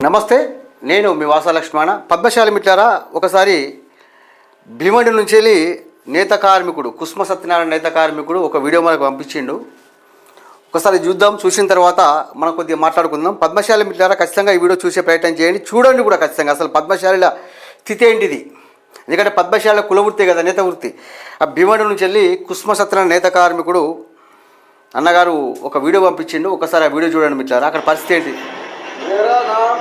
నమస్తే, నేను మీ వాసా లక్ష్మణ. పద్మశాలి మిత్రులారా, ఒకసారి భీమండి నుంచి వెళ్ళి నేత కార్మికుడు కుస్మ సత్యనారాయణ నేత కార్మికుడు ఒక వీడియో మనకు పంపించిండు. ఒకసారి చూద్దాం. చూసిన తర్వాత మనం కొద్దిగా మాట్లాడుకుందాం. పద్మశాలి మిత్రులారా, ఖచ్చితంగా ఈ వీడియో చూసే ప్రయత్నం చేయండి, చూడండి కూడా ఖచ్చితంగా. అసలు పద్మశాలిల స్థితి ఏంటిది? ఎందుకంటే పద్మశాల కులవృత్తి కదా, నేత వృత్తి. ఆ భీమండి నుంచి వెళ్ళి కుస్మ సత్యనారాయణ నేత కార్మికుడు అన్నగారు ఒక వీడియో పంపించిండు. ఒకసారి ఆ వీడియో చూడండి మిత్రులారా, అక్కడ పరిస్థితి ఏంటి. मेरा नाम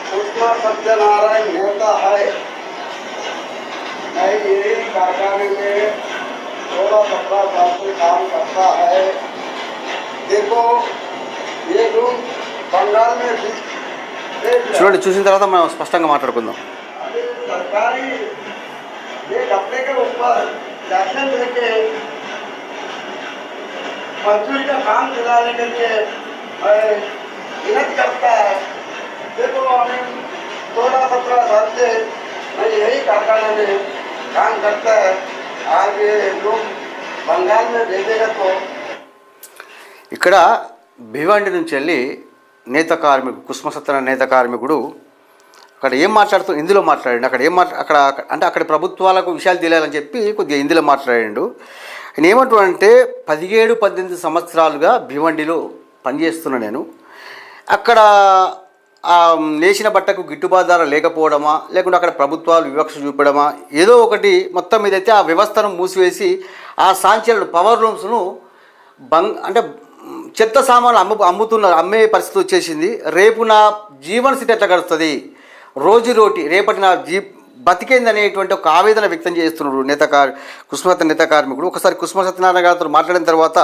कुस्मा सत्यनारायण नेता है। मैं यही कारखाने में 16-17 साल से काम करता है। देखो, ये रूम बंगाल में చూడండి. చూసిన తర్వాత మనం స్పష్టంగా మాట్లాడుకుందాం. अभी सरकारी ये कपड़े के ऊपर एक्शन लेके मजदूरी का काम चलाने के लिए मेहनत करता है। देखो, हमें 16-17 साल से मैं यही कारखाना में काम करता है। आज ये लोग बंगाल में भेजेगा तो ఇక్కడ భివండి నుంచి వెళ్ళి నేత కార్మికుడు కుస్మ సత్యనారాయణ నేత కార్మికుడు అక్కడ ఏం మాట్లాడుతూ హిందీలో మాట్లాడండి. అక్కడ అంటే అక్కడ ప్రభుత్వాలకు విషయాలు తెలియాలని చెప్పి కొద్దిగా హిందీలో మాట్లాడాడు. ఆయన ఏమంటాడంటే 17-18 సంవత్సరాలుగా భివండిలో పనిచేస్తున్నా నేను. అక్కడ నేసిన బట్టకు గిట్టుబాటు ధర లేకపోవడమా, లేకుంటే అక్కడ ప్రభుత్వాలు వివక్ష చూపడమా, ఏదో ఒకటి మొత్తం మీదైతే ఆ వ్యవస్థను మూసివేసి ఆ సాంచలను పవర్ రూమ్స్ను అంటే చెత్త సామాన్లు అమ్ముతున్నారు, అమ్మే పరిస్థితి వచ్చేసింది. రేపు నా జీవన స్థితి ఎట్లా గడుస్తుంది, రోజు రోటి రేపటి నా బతికేంది అనేటువంటి ఒక ఆవేదన వ్యక్తం చేస్తున్నాడు కుస్మ నేత కార్మికుడు. ఒకసారి కుస్మ సత్యనారాయణ గారితో మాట్లాడిన తర్వాత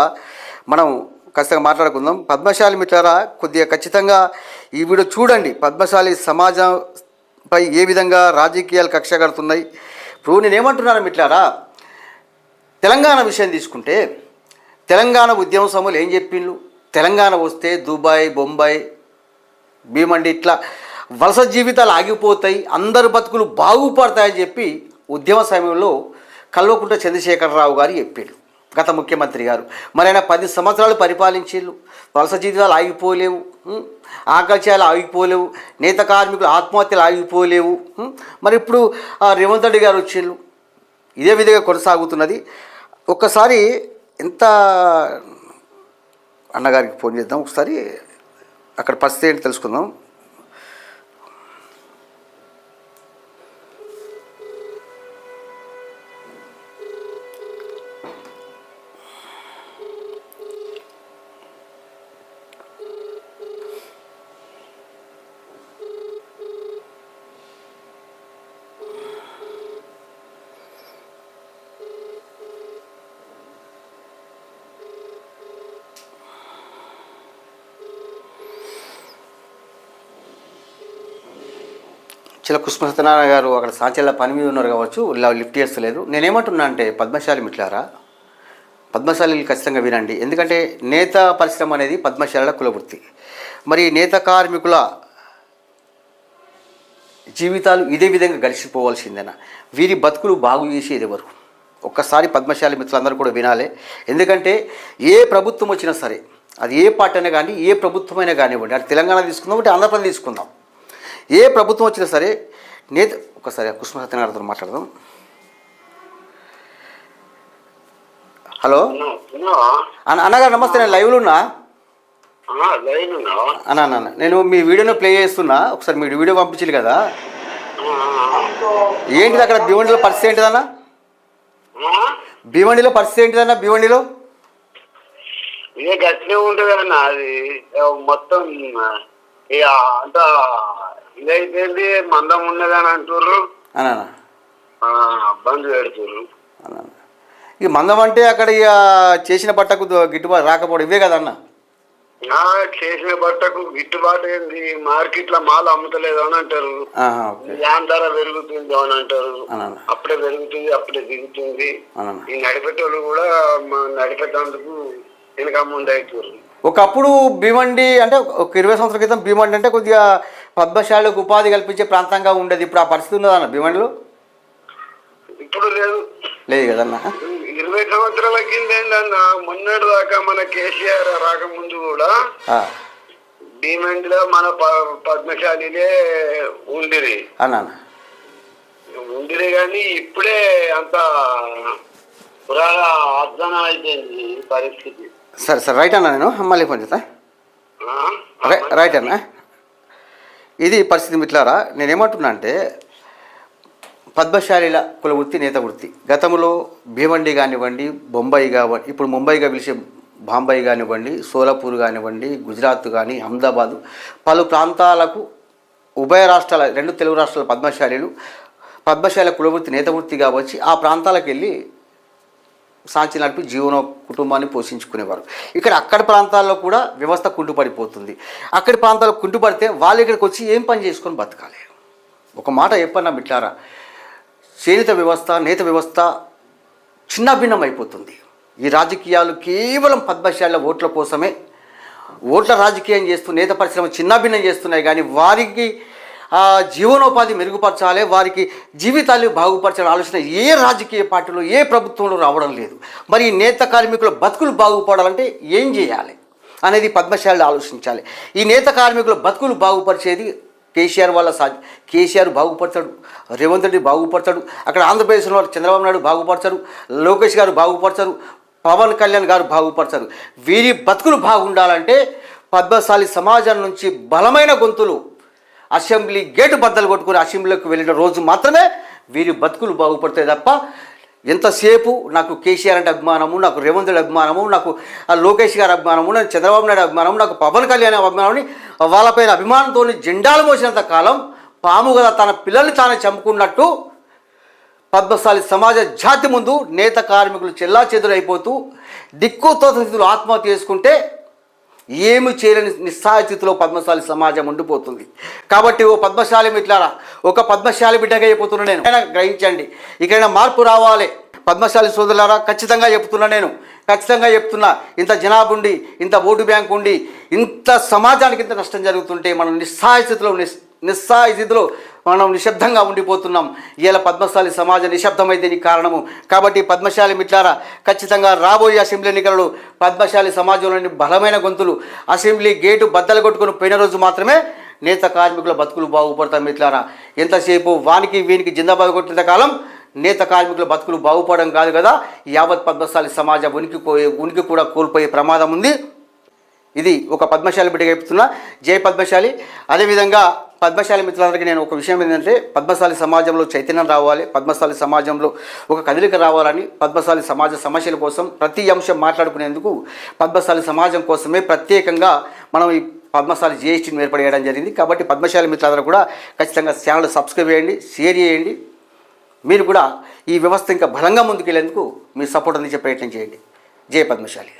మనం ఖచ్చితంగా మాట్లాడుకుందాం. పద్మశాలి మిత్రులారా, కొద్దిగా ఖచ్చితంగా ఈ వీడియో చూడండి. పద్మశాలి సమాజంపై ఏ విధంగా రాజకీయాలు కక్ష కడుతున్నాయి. ఇప్పుడు నేనేమంటున్నాను మిత్రులారా, తెలంగాణ విషయం తీసుకుంటే తెలంగాణ ఉద్యమ సమూహలు ఏం చెప్పిండ్రు? తెలంగాణ వస్తే దుబాయ్, బొంబాయి, భీమండి ఇట్లా వలస జీవితాలు ఆగిపోతాయి, అందరు బతుకులు బాగుపడతాయని చెప్పి ఉద్యమ సమయంలో కల్వకుంట్ల చంద్రశేఖరరావు గారు చెప్పారు, గత ముఖ్యమంత్రి గారు. మరి ఆయన 10 సంవత్సరాలు పరిపాలించారు. వలస జీవితాలు ఆగిపోలేవు, ఆకర్షాలు ఆగిపోలేవు, నేత కార్మికులు ఆత్మహత్యలు ఆగిపోలేవు. మరి ఇప్పుడు రేవంత్ రెడ్డి గారు వచ్చిండ్రు, ఇదే విధంగా కొనసాగుతున్నది. ఒక్కసారి ఎంత అన్నగారికి ఫోన్ చేద్దాం, ఒకసారి అక్కడ పరిస్థితి ఏంటి తెలుసుకుందాం. చిల కుస్మ సత్యనారాయణ గారు అక్కడ సాంచెల్ల పని మీద ఉన్నారు కావచ్చు, ఇలా లిఫ్ట్ చేస్తలేదు. నేనేమంటున్నా అంటే పద్మశాలి మిత్రులారా, పద్మశాలీలు ఖచ్చితంగా వినండి. ఎందుకంటే నేత పరిశ్రమ అనేది పద్మశాలిల కులవృత్తి. మరి నేత కార్మికుల జీవితాలు ఇదే విధంగా గడిచిపోవాల్సిందేనా? వీరి బతుకులు బాగు చేసేది ఎవరు? ఒక్కసారి పద్మశాలి మిత్రులందరూ కూడా వినాలి. ఎందుకంటే ఏ ప్రభుత్వం వచ్చినా సరే, అది ఏ పార్టీ అయినా కానీ, ఏ ప్రభుత్వమైనా కానివ్వండి, అటు తెలంగాణ తీసుకుందాం, ఒకటి ఆంధ్రప్రదేశ్ తీసుకుందాం, ఏ ప్రభుత్వం వచ్చినా సరే నేత ఒకసారి కుస్మ సత్యనారాయణతో మాట్లాడదాం. హలో అన్నగారు, నమస్తే. నేను లైవ్లో ఉన్నా అన్న. నేను మీ వీడియోను ప్లే చేస్తున్నా, ఒకసారి మీ వీడియో పంపించాలి కదా. ఏంటిది అక్కడ భీవండిలో పరిస్థితి ఏంటిదన్నా? భీవండిలో పరిస్థితి ఏంటిదన్నా? భీవండిలో ఇదే గట్టినే ఉంటుంది అన్న. అది మొత్తం ఇక అంతా ఇదైపోయింది. మందం ఉన్నదని అంటుర్రు, బంద్ పెడుతుర్రు. ఇక మందం అంటే అక్కడ ఇక చేసిన బట్టకు గిట్టుబాటు రాకపోవడం ఇవే కదన్న. చేసిన బట్టకు గిట్టుబాటు ఏంది? మార్కెట్ లో మాల్ అమ్ముతలేదు అని అంటారు, యాన్ ధర పెరుగుతుంది అని అంటారు. అప్పుడే పెరుగుతుంది, అప్పుడే దిగుతుంది. ఈ నడిపెట్టోళ్ళు కూడా నడిపెట్టేందుకు వెనక ముందు అవుతారు. ఒకప్పుడు భీమండి అంటే ఒక 20 సంవత్సరాల క్రితం భీమండి అంటే కొద్దిగా పద్మశాలకు ఉపాధి కల్పించే ప్రాంతంగా ఉండేది. ఇప్పుడు ఆ పరిస్థితి ఉన్నదన్న భీమండిలో? ఇప్పుడు లేదు, లేదు కదన్న. 20 సంవత్సరాల కింద ఏంటన్నా, మొన్నటి దాకా మన కేసీఆర్ రాకముందు కూడా డిమాండ్ లో మన పద్మశాలిలే ఉండిరి అన్నాను. ఉండిరి కానీ ఇప్పుడే అంత పురాణ అర్థనం అయిపోయింది ఈ పరిస్థితి. సరే సరే రైట్ అన్నా, నేను మళ్ళీ ఫోన్ చేస్తా. రైట్ అన్నా, ఇది పరిస్థితి మిత్రులారా. నేనేమంటున్నా అంటే పద్మశాలిల కుల వృత్తి నేత వృత్తి గతంలో భీవండి కానివ్వండి, బొంబాయి కానివ్వండి, ఇప్పుడు ముంబైగా పిలిచే బాంబాయి కానివ్వండి, సోలాపూర్ కానివ్వండి, గుజరాత్ కానీ, అహ్మదాబాదు పలు ప్రాంతాలకు ఉభయ రాష్ట్రాల 2 తెలుగు రాష్ట్రాల పద్మశాల కుల వృత్తి నేత వృత్తిగా వచ్చి ఆ ప్రాంతాలకు వెళ్ళి సాంచి నడిపి కుటుంబాన్ని పోషించుకునేవారు. అక్కడి ప్రాంతాల్లో కూడా వ్యవస్థ కుంటుపడిపోతుంది. అక్కడి ప్రాంతాల్లో కుంటుపడితే వాళ్ళు ఇక్కడికి వచ్చి ఏం పని చేసుకొని బతకాలి? ఒక మాట చెప్పన్నా మిట్లారా, చేనేత వ్యవస్థ నేత వ్యవస్థ చిన్నభిన్నం అయిపోతుంది. ఈ రాజకీయాలు కేవలం పద్మశాల ఓట్ల కోసమే, ఓట్ల రాజకీయం చేస్తూ నేత పరిశ్రమ చిన్నభిన్నం చేస్తున్నాయి. కానీ వారికి జీవనోపాధి మెరుగుపరచాలి, వారికి జీవితాలు బాగుపరచాలని ఆలోచన ఏ రాజకీయ పార్టీలో ఏ ప్రభుత్వంలో రావడం లేదు. మరి ఈ నేత కార్మికుల బతుకులు బాగుపడాలంటే ఏం చేయాలి అనేది పద్మశాలి ఆలోచించాలి. ఈ నేత కార్మికుల బతుకులు బాగుపరిచేది కేసీఆర్ వల్ల కేసీఆర్ బాగుపరచాడు, రేవంత్ రెడ్డి బాగుపరచాడు, అక్కడ ఆంధ్రప్రదేశ్లో చంద్రబాబు నాయుడు బాగుపరచారు, లోకేష్ గారు బాగుపరచారు, పవన్ కళ్యాణ్ గారు బాగుపరచారు. వీరి బతుకులు బాగుండాలంటే పద్మశాలి సమాజం నుంచి బలమైన గొంతులు అసెంబ్లీ గేటు బద్దలు కొట్టుకుని అసెంబ్లీలోకి వెళ్ళిన రోజు మాత్రమే వీరి బతుకులు బాగుపడతాయి తప్ప ఎంతసేపు నాకు కేసీఆర్ అంటే అభిమానము, నాకు రేవంత్ రెడ్డి అభిమానము, నాకు లోకేష్ గారి అభిమానము, నాకు చంద్రబాబు నాయుడు అభిమానము, నాకు పవన్ కళ్యాణ్ అభిమానమని వాళ్ళపైన అభిమానంతో జెండాలు మోసినంత కాలం పాము కదా తన పిల్లల్ని తానే చంపుకున్నట్టు పద్మశాలి సమాజ జాతి ముందు నేత కార్మికులు చెల్లాచెదురైపోతూ దిక్కుతో స్థితిలో ఆత్మహత్య చేసుకుంటే ఏమి చేయలేని నిస్సహాయ స్థితిలో పద్మశాలి సమాజం ఉండిపోతుంది. కాబట్టి ఓ పద్మశాలి మిట్లారా, ఒక పద్మశాలి బిడ్డగా చెబుతున్నా నేను, గ్రహించండి. ఇకైనా మార్పు రావాలి. పద్మశాలి సోదరులారా, ఖచ్చితంగా చెప్తున్నా. ఇంత జనాభా ఉండి, ఇంత ఓటు బ్యాంక్ ఉండి, ఇంత సమాజానికి ఇంత నష్టం జరుగుతుంటే మనం నిస్సహాయ స్థితిలో మనం నిశ్శబ్దంగా ఉండిపోతున్నాం. ఇలా పద్మశాలి సమాజం నిశ్శబ్దమైతే నీ కారణము. కాబట్టి పద్మశాలి మిట్లారా, ఖచ్చితంగా రాబోయే అసెంబ్లీ ఎన్నికలలో పద్మశాలి సమాజంలోని బలమైన గొంతులు అసెంబ్లీ గేటు బద్దలు కొట్టుకుని పోయిన రోజు మాత్రమే నేత కార్మికుల బతుకులు బాగుపడతాం మిట్లారా. ఎంతసేపు వానికి వీనికి జిందాబాద్ కొట్టినంత కాలం నేత కార్మికుల బతుకులు బాగుపడడం కాదు కదా, యావత్ పద్మశాలి సమాజం ఉనికి కూడా కోల్పోయే ప్రమాదం ఉంది. ఇది ఒక పద్మశాలి బిడ్డగా చెప్తున్నా. జై పద్మశాలి. అదేవిధంగా పద్మశాలి మిత్రులందరికీ నేను ఒక విషయం ఏంటంటే, పద్మశాలి సమాజంలో చైతన్యం రావాలి, పద్మశాలి సమాజంలో ఒక కదలిక రావాలని, పద్మశాలి సమాజ సమస్యల కోసం ప్రతి అంశం మాట్లాడుకునేందుకు పద్మశాలి సమాజం కోసమే ప్రత్యేకంగా మనం ఈ పద్మశాలి జిఎస్టీని ఏర్పడేయడం జరిగింది. కాబట్టి పద్మశాలి మిత్రులందరూ కూడా ఖచ్చితంగా ఛానల్ సబ్స్క్రైబ్ చేయండి, షేర్ చేయండి. మీరు కూడా ఈ వ్యవస్థ ఇంకా బలంగా ముందుకెళ్లేందుకు మీ సపోర్ట్ అందించే ప్రయత్నం చేయండి. జై పద్మశాలి.